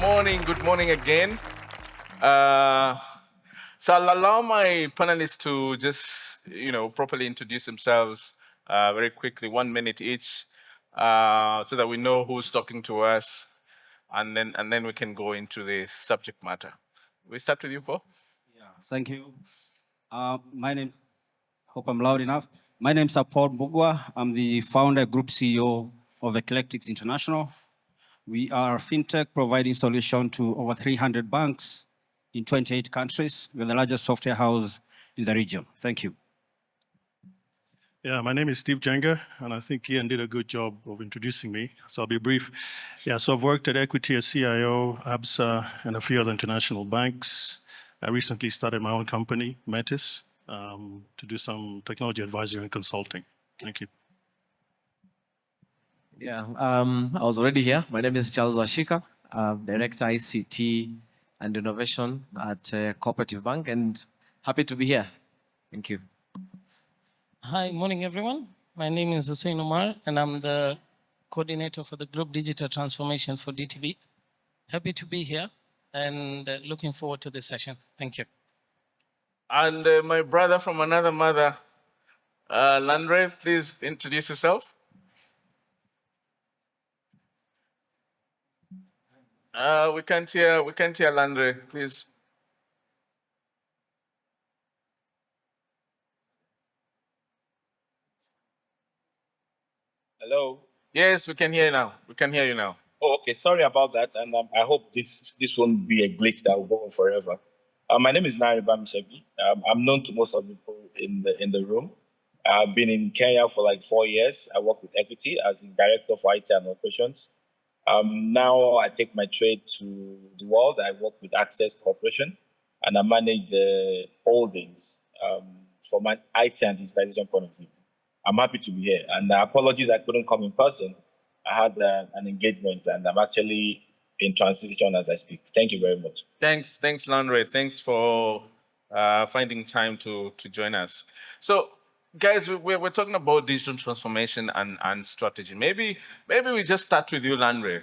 Good morning again. Uh, so I'll allow my panelists to just, properly introduce themselves very quickly, 1 minute each, so that we know who's talking to us, and then we can go into the subject matter. We start with you, Paul. Yeah, thank you. My name, hope I'm loud enough. My name is Paul Bugwa. I'm the founder, group CEO of Eclectics International. We are a fintech providing solution to over 300 banks in 28 countries. We're the largest software house in the region. Thank you. Yeah, my name is Steve Jenga, and I think Ian did a good job of introducing me, so I'll be brief. Yeah, so I've worked at Equity as CIO, ABSA, and a few other international banks. I recently started my own company, Metis, to do some technology advisory and consulting. Thank you. Yeah, I was already here. My name is Charles Washika, Director ICT and Innovation at Cooperative Bank, and happy to be here. Thank you. Hi, morning everyone. My name is Hussein Umar, and I'm the coordinator for the Group Digital Transformation for DTB. Happy to be here and looking forward to this session. Thank you. And my brother from another mother, Landre, please introduce yourself. We can't hear Landre, please. Hello. Yes, we can hear you now. We can hear you now. Oh, okay. Sorry about that, and I hope this won't be a glitch that will go on forever. My name is Nari Bamishabi. I'm known to most of the people in the room. I've been in Kenya for like 4 years. I work with Equity as the director for IT and operations. Now I take my trade to the world. I work with Access Corporation, and I manage the holdings from an IT and digitalization point of view. I'm happy to be here, and apologies I couldn't come in person. I had an engagement, and I'm actually in transition as I speak. Thank you very much. Thanks, Landre. Thanks for finding time to join us. So, guys, we're talking about digital transformation and strategy. Maybe we just start with you, Landre.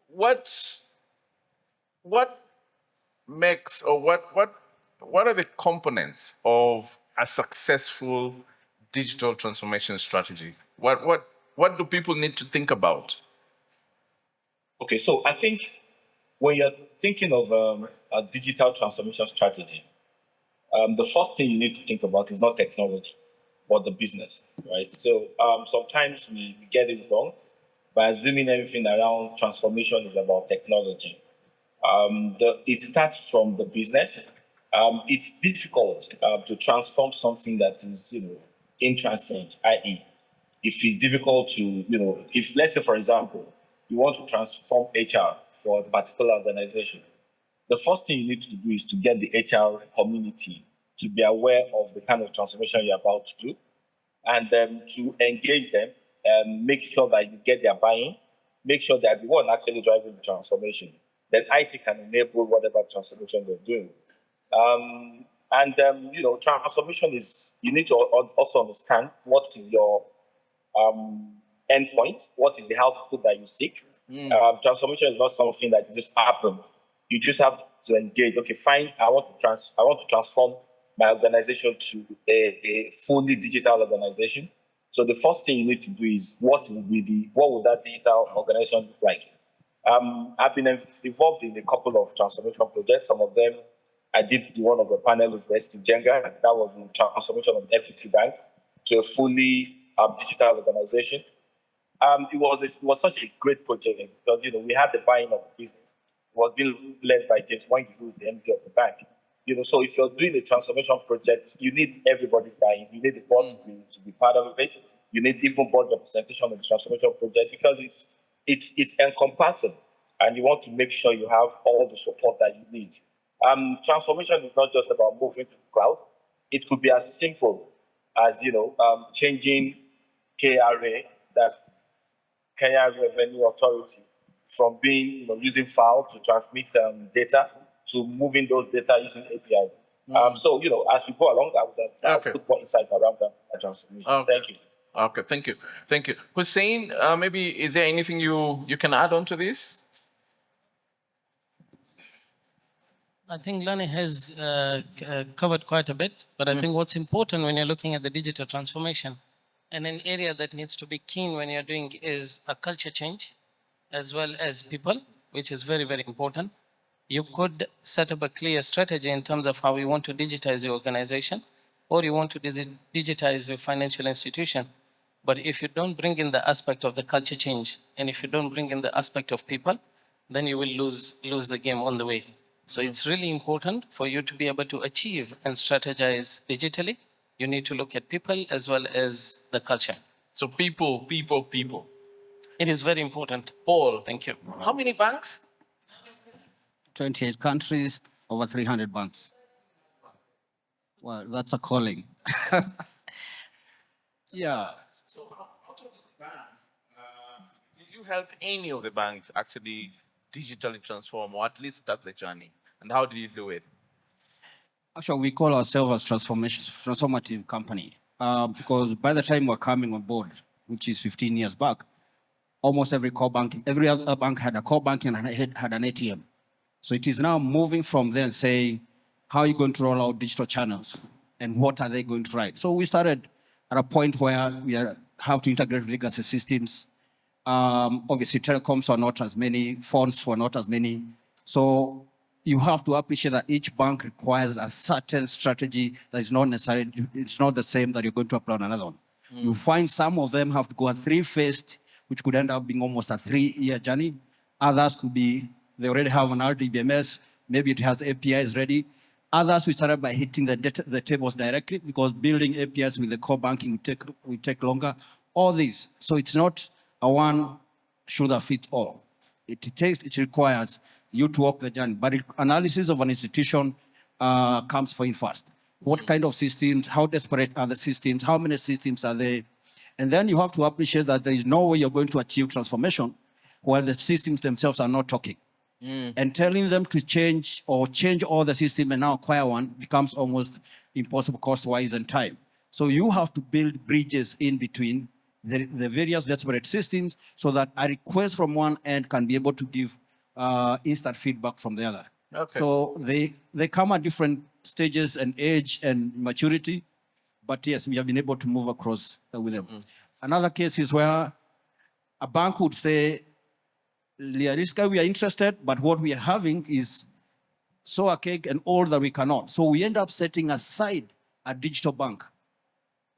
What makes, or what are the components of a successful digital transformation strategy? What do people need to think about? Okay, so I think when you're thinking of a digital transformation strategy, the first thing you need to think about is not technology, but the business, right? So sometimes we get it wrong by assuming everything around transformation is about technology. It starts from the business. It's difficult to transform something that is, intransient, i.e., if it's difficult to, if let's say, for example, you want to transform HR for a particular organization, the first thing you need to do is to get the HR community to be aware of the kind of transformation you're about to do, and to engage them and make sure that you get their buy-in, make sure that the one actually driving the transformation, that IT can enable whatever transformation they're doing. Transformation is, you need to also understand what is your endpoint, what is the output that you seek. Transformation is not something that just happens. You just have to engage. Okay, fine. I want to transform my organization to a fully digital organization. So the first thing you need to do is what would that digital organization look like? I've been involved in a couple of transformation projects. Some of them I did one of the panelists, Steve Jenga. That was the transformation of Equity Bank to a fully digital organization. It was such a great project because we had the buy-in of the business. It was being led by James Wang, who is the MD of the bank. So if you're doing a transformation project, you need everybody's buy-in. You need the board to be part of it. You need even board representation of the transformation project because it's encompassing, and you want to make sure you have all the support that you need. Transformation is not just about moving to the cloud. It could be as simple as changing KRA, that's Kenya Revenue Authority, from being using file to transmit data to moving those data using APIs. As we go along, I would put more insight around that transformation. Okay. Thank you. Okay, thank you. Hussein, maybe is there anything you can add on to this? I think Lani has covered quite a bit, but I think what's important when you're looking at the digital transformation and an area that needs to be keen when you're doing is a culture change as well as people, which is very, very important. You could set up a clear strategy in terms of how you want to digitize your organization or you want to digitize your financial institution. But if you don't bring in the aspect of the culture change and if you don't bring in the aspect of people, then you will lose the game on the way. So it's really important for you to be able to achieve and strategize digitally. You need to look at people as well as the culture. So people. It is very important. Paul, Thank you. how many banks? 28 countries, over 300 banks. Well, that's a calling. Yeah. So out of these banks, did you help any of the banks actually digitally transform or at least start the journey? And how did you do it? Actually, we call ourselves a transformative company because by the time we're coming on board, which is 15 years back, almost every other bank had a core banking and had an ATM. So it is now moving from there and saying, how are you going to roll out digital channels and what are they going to write? So we started at a point where we have to integrate legacy systems. Obviously, telecoms are not as many, phones were not as many. So you have to appreciate that each bank requires a certain strategy that is not necessarily, it's not the same that you're going to apply on another one. You find some of them have to go a three-phased, which could end up being almost a 3-year journey. Others could be, they already have an RDBMS, maybe it has APIs ready. Others, we started by hitting the tables directly because building APIs with the core banking will take longer. All these. So it's not a one shoulder fit all. It requires you to walk the journey. But analysis of an institution comes for in first. What kind of systems, how desperate are the systems, how many systems are there? And then you have to appreciate that there is no way you're going to achieve transformation while the systems themselves are not talking. And telling them to change all the system and now acquire one becomes almost impossible cost-wise and time. So you have to build bridges in between the various disparate systems so that a request from one end can be able to give instant feedback from the other. Okay. So they come at different stages and age and maturity, but yes, we have been able to move across with them. Another case is where a bank would say, Liariska, we are interested, but what we are having is so archaic and old that we cannot. So we end up setting aside a digital bank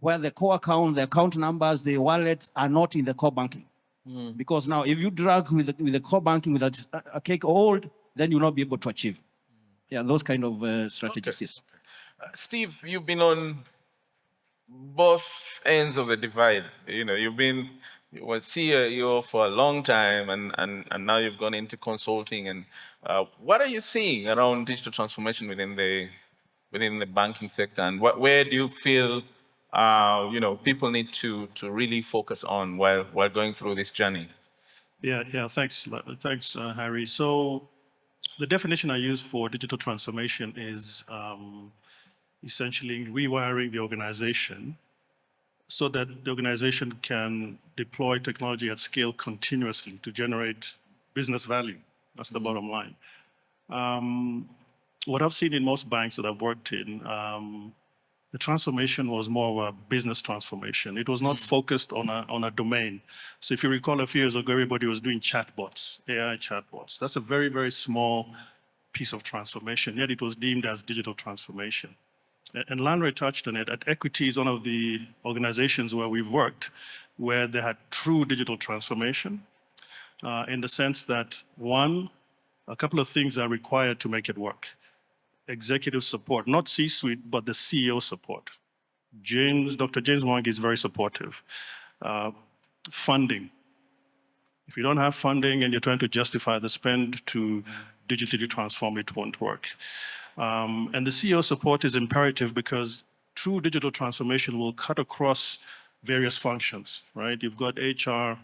where the core account, the account numbers, the wallets are not in the core banking. Because now if you drag with the core banking with a archaic old, then you'll not be able to achieve. Yeah, those kind of strategies. Okay. Yes. Steve, you've been on both ends of the divide. You know, you were CEO for a long time, and now you've gone into consulting. And what are you seeing around digital transformation within the banking sector, and where do you feel people need to really focus on while going through this journey? Yeah. Thanks, Harry. So the definition I use for digital transformation is essentially rewiring the organization so that the organization can deploy technology at scale continuously to generate business value. That's the bottom line. What I've seen in most banks that I've worked in, the transformation was more of a business transformation. It was not focused on a domain. So if you recall, a few years ago, everybody was doing chatbots, AI chatbots. That's a very, very small piece of transformation, yet it was deemed as digital transformation. And Landry touched on it. At Equity is one of the organizations where we've worked, where they had true digital transformation, in the sense that, one, a couple of things are required to make it work. Executive support, not C-suite, but the CEO support. Dr. James Wang is very supportive. Funding. If you don't have funding and you're trying to justify the spend to digitally transform, it won't work. And the CEO support is imperative because true digital transformation will cut across various functions, right? You've got HR,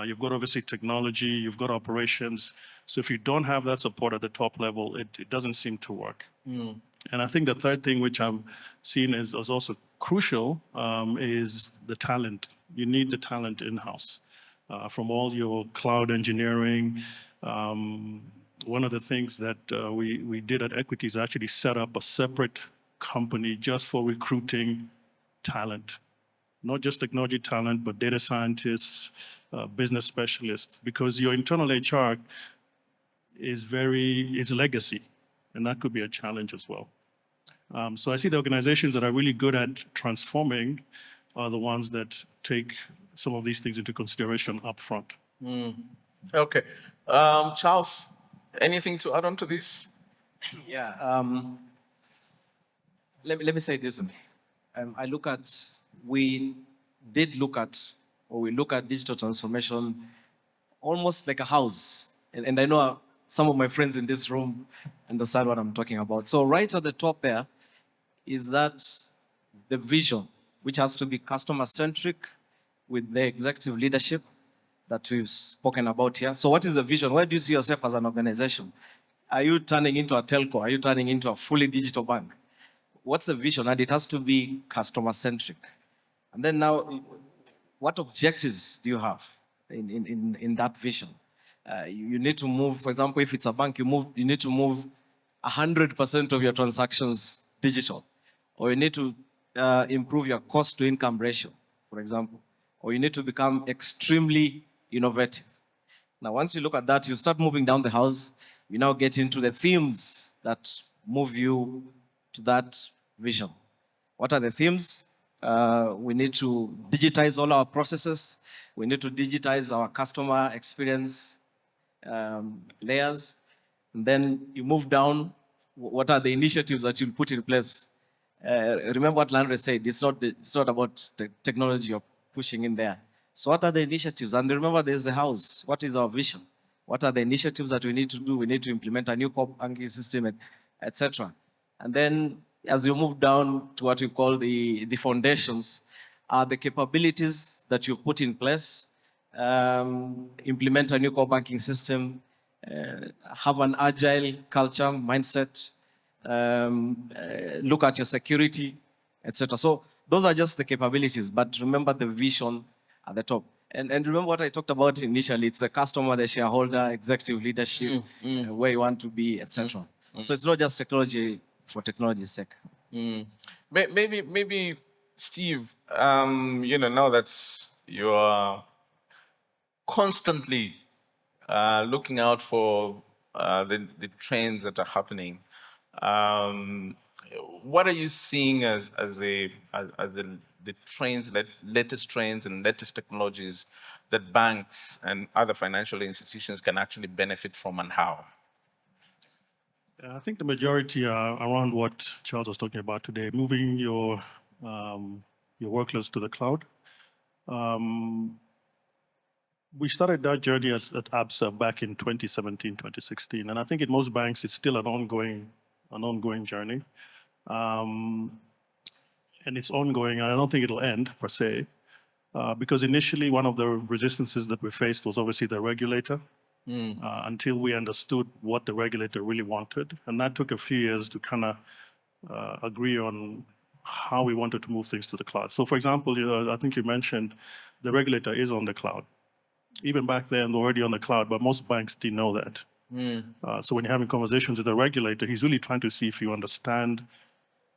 you've got obviously technology, you've got operations. So if you don't have that support at the top level, it doesn't seem to work. And I think the third thing which I'm seeing as also crucial is the talent. You need the talent in-house from all your cloud engineering, one of the things that we did at Equity is actually set up a separate company just for recruiting talent, not just technology talent, but data scientists, business specialists, because your internal HR it's legacy, and that could be a challenge as well. So I see the organizations that are really good at transforming are the ones that take some of these things into consideration upfront. Okay. Charles, anything to add on to this? Yeah. Let me say this. We did look at, or we look at digital transformation almost like a house. And I know some of my friends in this room understand what I'm talking about. So right at the top there is that the vision, which has to be customer-centric with the executive leadership that we've spoken about here. So what is the vision? Where do you see yourself as an organization? Are you turning into a telco? Are you turning into a fully digital bank? What's the vision? And it has to be customer-centric. And then now, what objectives do you have in that vision? You need to move, for example, if it's a bank, you need to move 100% of your transactions digital. Or you need to improve your cost to income ratio, for example. Or you need to become extremely innovative. Now, once you look at that, you start moving down the house. You now get into the themes that move you to that vision. What are the themes? We need to digitize all our processes. We need to digitize our customer experience layers. And then you move down. What are the initiatives that you'll put in place? Remember what Landry said, it's not about the technology you're pushing in there. So what are the initiatives? And remember, there's the house. What is our vision? What are the initiatives that we need to do? We need to implement a new core banking system, etc. And then as you move down to what we call the foundations, are the capabilities that you put in place, implement a new core banking system, have an agile culture, mindset, look at your security, etc. So those are just the capabilities, but remember the vision at the top. And remember what I talked about initially, it's the customer, the shareholder, executive leadership, where you want to be, etc. So it's not just technology for technology's sake. Maybe Steve, now that you're constantly looking out for the trends that are happening, what are you seeing as the trends, latest trends and latest technologies that banks and other financial institutions can actually benefit from, and how? I think the majority are around what Charles was talking about today, moving your workloads to the cloud. We started that journey at ABSA back in 2017, 2016, and I think in most banks it's still an ongoing journey, and it's ongoing. And I don't think it'll end per se, because initially one of the resistances that we faced was obviously the regulator. Until we understood what the regulator really wanted. And that took a few years to kind of agree on how we wanted to move things to the cloud. So for example, I think you mentioned the regulator is on the cloud. Even back then, already on the cloud, but most banks didn't know that. So when you're having conversations with the regulator, he's really trying to see if you understand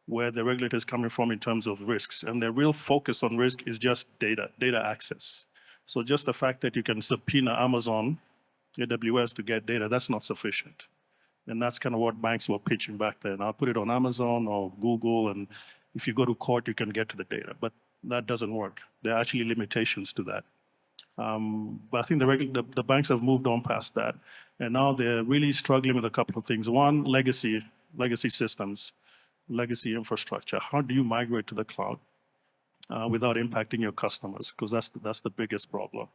where the regulator is coming from in terms of risks. And the real focus on risk is just data access. So just the fact that you can subpoena Amazon, AWS to get data, that's not sufficient. And that's kind of what banks were pitching back then. I'll put it on Amazon or Google, and if you go to court, you can get to the data. But that doesn't work. There are actually limitations to that. But I think the banks have moved on past that. And now they're really struggling with a couple of things. One, legacy systems, legacy infrastructure. How do you migrate to the cloud without impacting your customers? Because that's the biggest problem.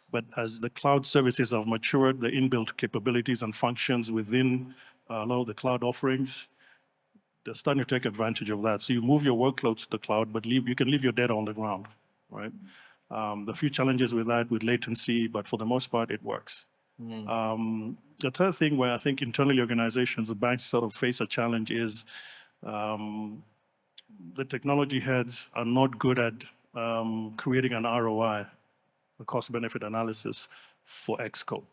But as the cloud services have matured, the inbuilt capabilities and functions within a lot of the cloud offerings, they're starting to take advantage of that. So you move your workloads to the cloud, but you can leave your data on the ground, right? The few challenges with that, with latency, but for the most part, it works. The third thing where I think internally organizations, the banks sort of face a challenge is the technology heads are not good at creating an ROI, a cost-benefit analysis for Xcode.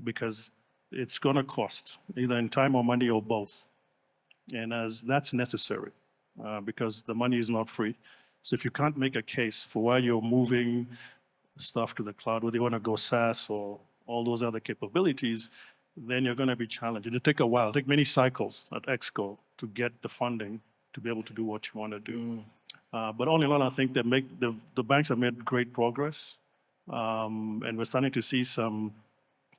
because it's going to cost either in time or money or both. And as that's necessary because the money is not free. So if you can't make a case for why you're moving stuff to the cloud, whether you want to go SaaS or all those other capabilities, then you're going to be challenged. It'll take a while, it'll take many cycles at Exco to get the funding to be able to do what you want to do. But all in all, I think that the banks have made great progress. And we're starting to see some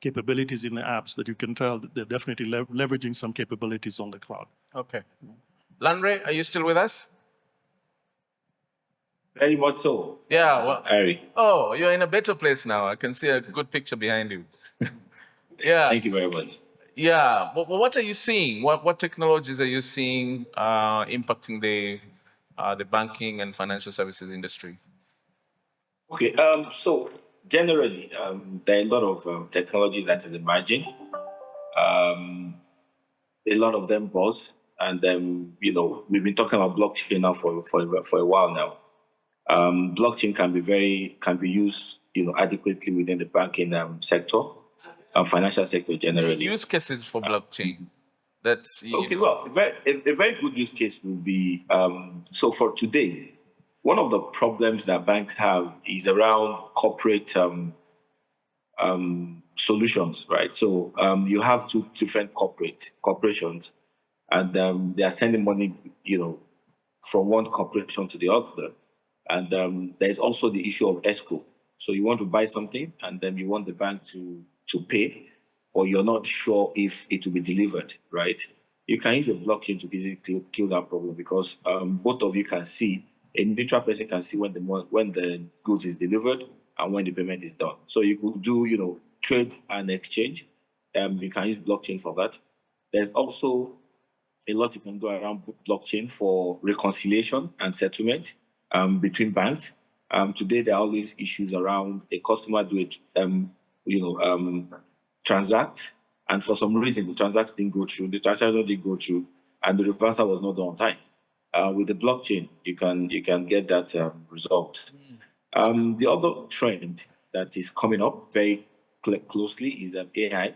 capabilities in the apps that you can tell that they're definitely leveraging some capabilities on the cloud. Okay. Landre, are you still with us? Very much so. Yeah. Well, Harry. oh, you're in a better place now. I can see a good picture behind you. Yeah. Thank you very much. Yeah. But what are you seeing? What technologies are you seeing impacting the banking and financial services industry? Okay. So generally, there are a lot of technology that is emerging. A lot of them buzz, and we've been talking about blockchain now for a while now. Blockchain can be used adequately within the banking sector and financial sector generally. Use cases for blockchain. That's Okay, well, a very good use case would be so for today, one of the problems that banks have is around corporate solutions, right? So you have two different corporations, and they are sending money, from one corporation to the other. And there's also the issue of escrow. So you want to buy something, and then you want the bank to pay, or you're not sure if it will be delivered, right? You can use a blockchain to basically kill that problem because both of you can see, a neutral person can see when the goods is delivered and when the payment is done. So you could do, trade and exchange. You can use blockchain for that. There's also a lot you can do around blockchain for reconciliation and settlement between banks. Today, there are always issues around a customer do it, transact, and for some reason the transaction didn't go through, and the reversal was not done on time. With the blockchain, you can get that resolved. The other trend that is coming up very closely is AI,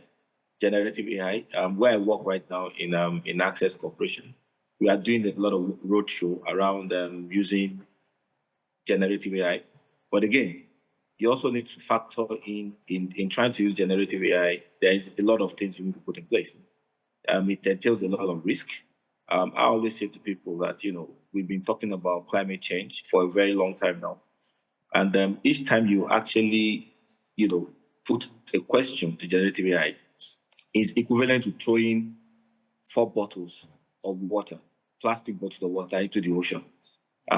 generative AI. Where I work right now in Access Corporation, we are doing a lot of roadshow around using generative AI. But again, you also need to factor in trying to use generative AI. There is a lot of things you need to put in place. It entails a lot of risk. I always say to people that we've been talking about climate change for a very long time now, and each time you actually put a question to generative AI, is equivalent to throwing 4 bottles of water, plastic bottles of water, into the ocean.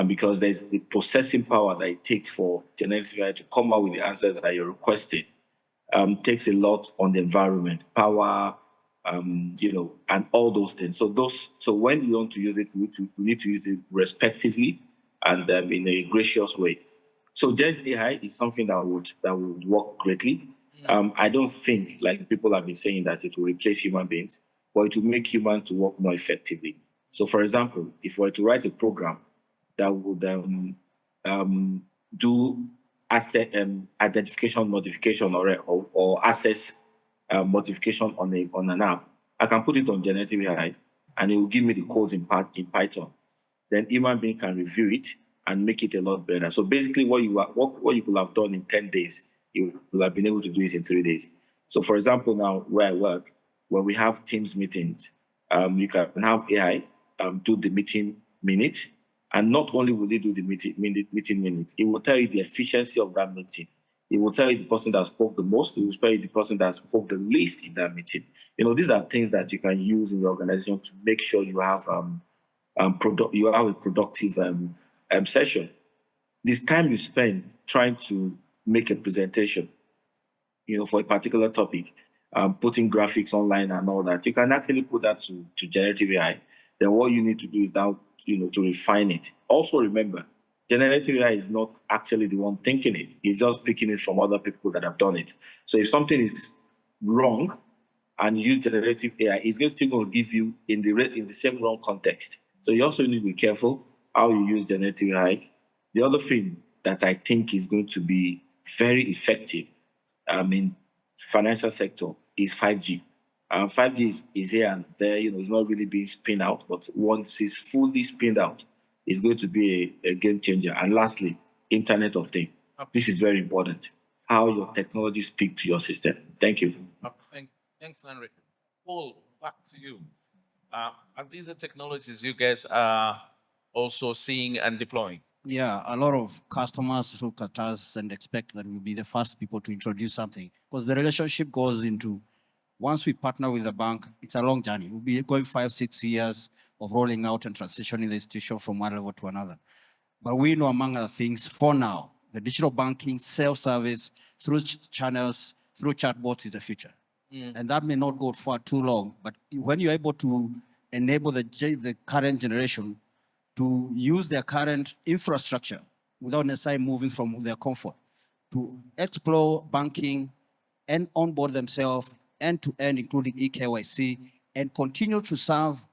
Because there's the processing power that it takes for generative AI to come out with the answer that you're requesting, takes a lot on the environment, power, and all those things. So when you want to use it, we need to use it respectively and in a gracious way. So Gen AI is something that would work greatly. I don't think, like people have been saying, that it will replace human beings, but it will make humans to work more effectively. So, for example, if we were to write a program that would do asset identification modification or access modification on an app, I can put it on generative AI, and it will give me the codes in Python. Then human being can review it and make it a lot better. So basically, what you could have done in 10 days, you will have been able to do it in 3 days. So, for example, now where I work, when we have Teams meetings, you can have AI do the meeting minute, and not only will it do the meeting minute, it will tell you the efficiency of that meeting. It will tell you the person that spoke the most. It will tell you the person that spoke the least in that meeting. These are things that you can use in your organization to make sure you have a productive session. This time you spend trying to make a presentation, for a particular topic, putting graphics online and all that, you can actually put that to generative AI. Then what you need to do is now, to refine it. Also remember, generative AI is not actually the one thinking it. It's just picking it from other people that have done it. So if something is wrong and you use generative AI, it's still going to give you in the same wrong context. So you also need to be careful how you use generative AI. The other thing that I think is going to be very effective in financial sector is 5G. 5G is here and there, it's not really being spinned out, but once it's fully spinned out, it's going to be a game changer. And lastly, Internet of Things. This is very important. How your technology speak to your system. Thank you. Thanks, Henry. Paul, back to you. Are these the technologies you guys are also seeing and deploying? Yeah, a lot of customers look at us and expect that we'll be the first people to introduce something, because the relationship goes into, once we partner with the bank, it's a long journey. We'll be going 5-6 years of rolling out and transitioning the institution from one level to another. But we know, among other things, for now, the digital banking, self-service, through channels, through chatbots is the future. And that may not go for too long, but when you're able to enable the current generation to use their current infrastructure without necessarily moving from their comfort, to explore banking and onboard themselves end-to-end, including eKYC, and continue to serve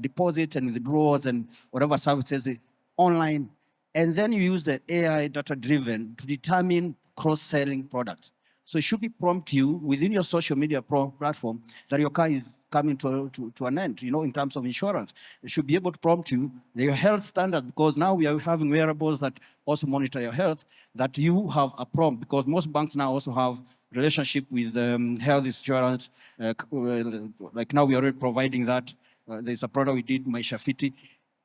deposits and withdrawals and whatever services online. And then you use the AI data-driven to determine cross-selling products. So it should be prompt you within your social media platform that your car is coming to an end, in terms of insurance. It should be able to prompt you your health standard, because now we are having wearables that also monitor your health, that you have a prompt, because most banks now also have relationship with health insurance. Like now we are already providing that. There's a product we did, Maisha Fiti.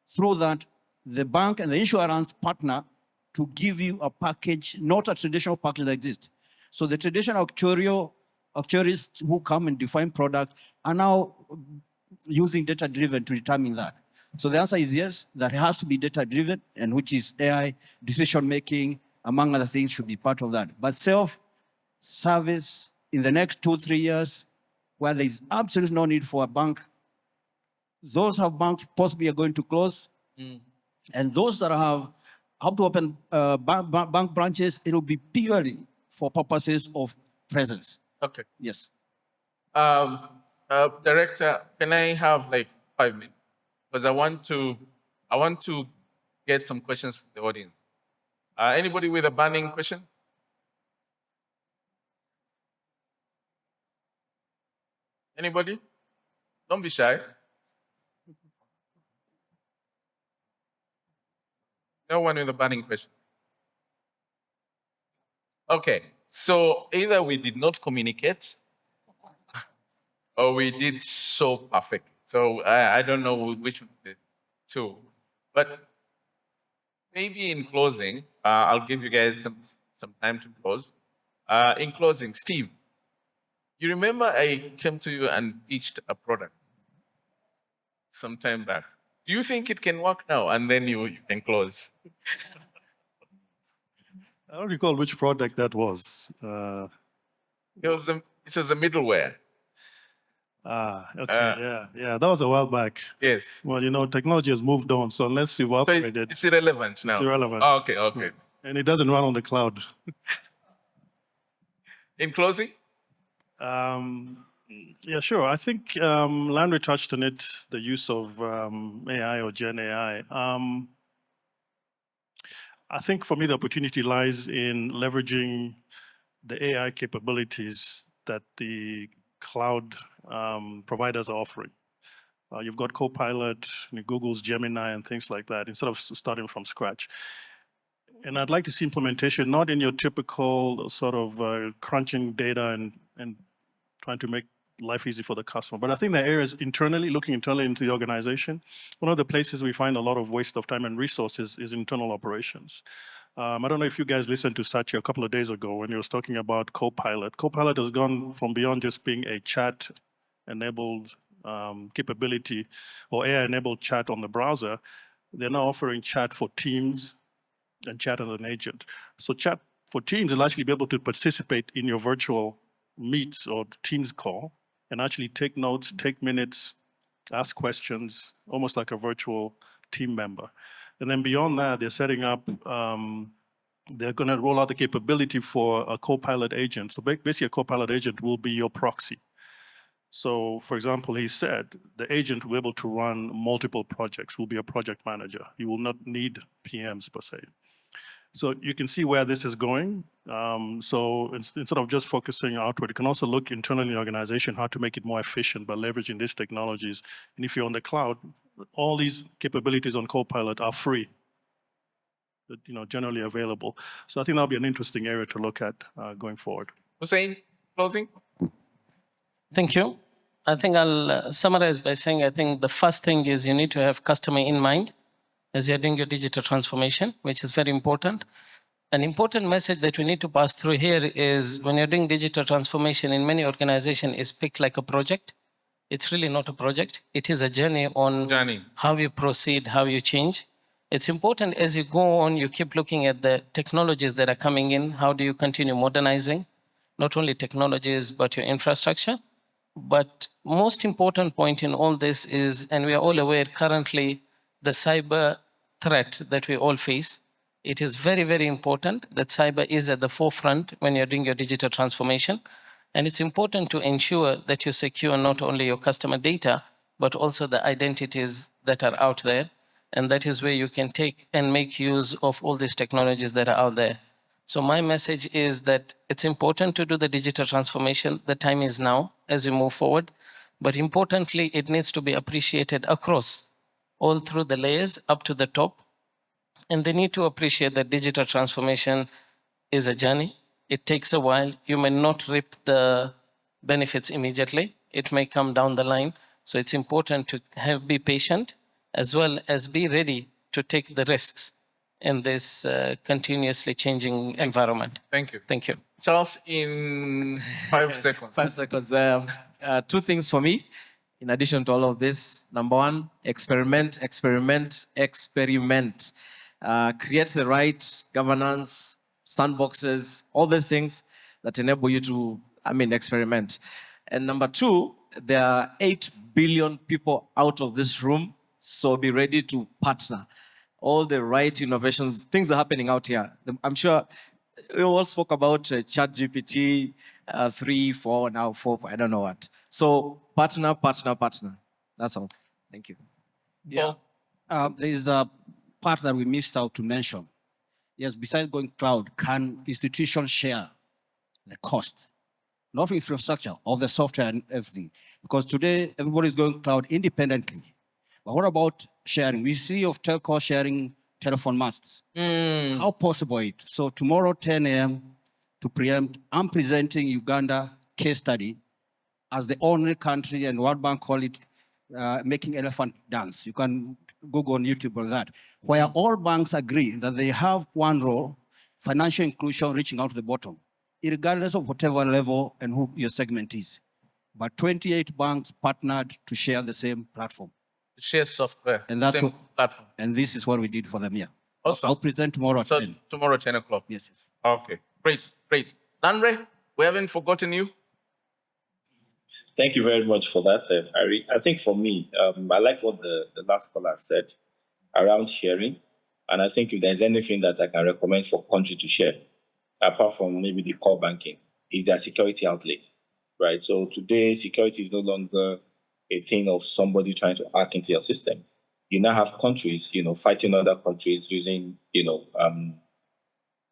Through that, the bank and the insurance partner to give you a package, not a traditional package that exists. So the traditional actuaries who come and define products are now using data-driven to determine that. So the answer is yes, that has to be data-driven, and which is AI, decision-making, among other things, should be part of that. But self-service in the next 2-3 years, where there is absolutely no need for a bank, those have banks possibly are going to close. And those that have to open bank branches, it will be purely for purposes of presence. Okay. Yes. Director, can I have like 5 minutes? Because I want to get some questions from the audience. Anybody with a burning question? Anybody? Don't be shy. No one with a burning question. Okay, so either we did not communicate or we did so perfect. So I don't know which of the two. But maybe in closing, I'll give you guys some time to close. In closing, Steve, you remember I came to you and pitched a product some time back. Do you think it can work now? And then you can close. I don't recall which product that was. It was a middleware. Okay, yeah, that was a while back. Yes. Well, technology has moved on, so unless you've So upgraded, it's irrelevant now. it's irrelevant. Oh, okay. And it doesn't run on the cloud. In closing? Yeah, sure. I think Landry touched on it, the use of AI or Gen AI. I think for me, the opportunity lies in leveraging the AI capabilities that the cloud providers are offering. You've got Copilot, Google's Gemini, and things like that, instead of starting from scratch. And I'd like to see implementation not in your typical sort of crunching data and trying to make life easy for the customer. But I think the areas internally, looking internally into the organization, one of the places we find a lot of waste of time and resources is internal operations. I don't know if you guys listened to Satya a couple of days ago when he was talking about Copilot. Copilot has gone from beyond just being a chat-enabled capability or AI-enabled chat on the browser. They're now offering chat for Teams and chat as an agent. So chat for Teams will actually be able to participate in your virtual meets or Teams call and actually take notes, take minutes, ask questions, almost like a virtual team member. And then beyond that, they're setting up, they're going to roll out the capability for a Copilot agent. So basically, a Copilot agent will be your proxy. So, for example, he said the agent will be able to run multiple projects, will be a project manager. You will not need PMs per se. So you can see where this is going. So instead of just focusing outward, you can also look internally in the organization how to make it more efficient by leveraging these technologies. And if you're on the cloud, all these capabilities on Copilot are free, generally available. So I think that'll be an interesting area to look at going forward. Hussein, closing? Thank you. I think I'll summarize by saying I think the first thing is you need to have customer in mind as you're doing your digital transformation, which is very important. An important message that we need to pass through here is when you're doing digital transformation in many organizations is picked like a project. It's really not a project. It is a journey on how you proceed, how you change. It's important as you go on, you keep looking at the technologies that are coming in. How do you continue modernizing? Not only technologies, but your infrastructure. But most important point in all this is, and we are all aware currently, the cyber threat that we all face. It is very, very important that cyber is at the forefront when you're doing your digital transformation. And it's important to ensure that you secure not only your customer data, but also the identities that are out there. And that is where you can take and make use of all these technologies that are out there. So my message is that it's important to do the digital transformation. The time is now as we move forward. But importantly, it needs to be appreciated across, all through the layers up to the top. And they need to appreciate that digital transformation is a journey. It takes a while. You may not reap the benefits immediately. It may come down the line. So it's important to be patient as well as be ready to take the risks in this continuously changing environment. Thank you. Thank you. Charles, in 5 seconds. 5 seconds. Two things for me, in addition to all of this. Number one, experiment. Create the right governance, sandboxes, all these things that enable you to, experiment. And number two, there are 8 billion people out of this room, so be ready to partner. All the right innovations, things are happening out here. I'm sure we all spoke about ChatGPT 3, 4, now 4, I don't know what. So partner. That's all. Thank you. Yeah. There is a part that we missed out to mention. Yes, besides going cloud, can institutions share the cost, not of infrastructure, of the software and everything? Because today, everybody's going cloud independently. But what about sharing? We see of telco sharing telephone masts. How possible it? So tomorrow, 10 a.m., to preempt, I'm presenting Uganda case study as the only country, and World Bank call it making elephant dance. You can Google on YouTube on that, where all banks agree that they have one role, financial inclusion, reaching out to the bottom, regardless of whatever level and who your segment is. But 28 banks partnered to share the same platform. Share software, And that's same platform. And this is what we did for them here. Awesome. I'll present tomorrow at 10. Tomorrow, 10 o'clock. Yes. Okay, great. Lanre, we haven't forgotten you. Thank you very much for that, Ari. I think for me, I like what the last caller said around sharing. And I think if there's anything that I can recommend for country to share, apart from maybe the core banking, is their security outlay, right? So today, security is no longer a thing of somebody trying to hack into your system. You now have countries, fighting other countries using,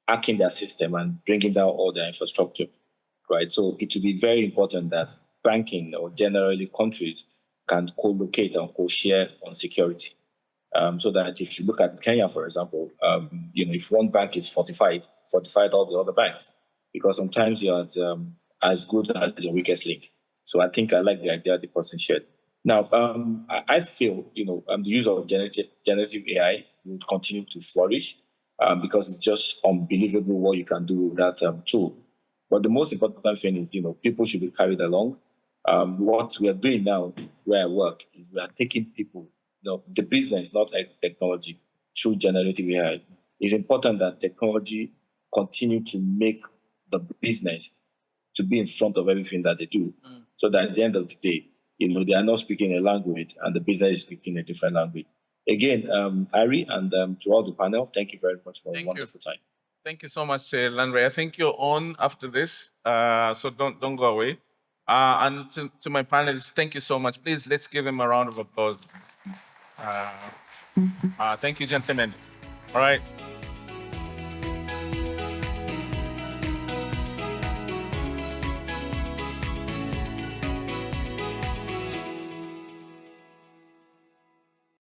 hacking their system and bringing down all their infrastructure, right? So it will be very important that banking or generally countries can co-locate and co-share on security. So that if you look at Kenya, for example, if one bank is fortified all the other banks, because sometimes you're as good as your weakest link. So I think I like the idea the person shared. Now, I feel, the use of generative AI will continue to flourish because it's just unbelievable what you can do with that tool. But the most important thing is, people should be carried along. What we are doing now, where I work, is we are taking people, the business, not like technology, through generative AI. It's important that technology continue to make the business to be in front of everything that they do, so that at the end of the day, they are not speaking a language and the business is speaking a different language. Again, Ari, and to all the panel, thank you very much for a wonderful time. Thank you so much, Lanre. I think you're on after this, so don't go away. And to my panelists, thank you so much. Please, let's give them a round of applause. Thank you, gentlemen. All right.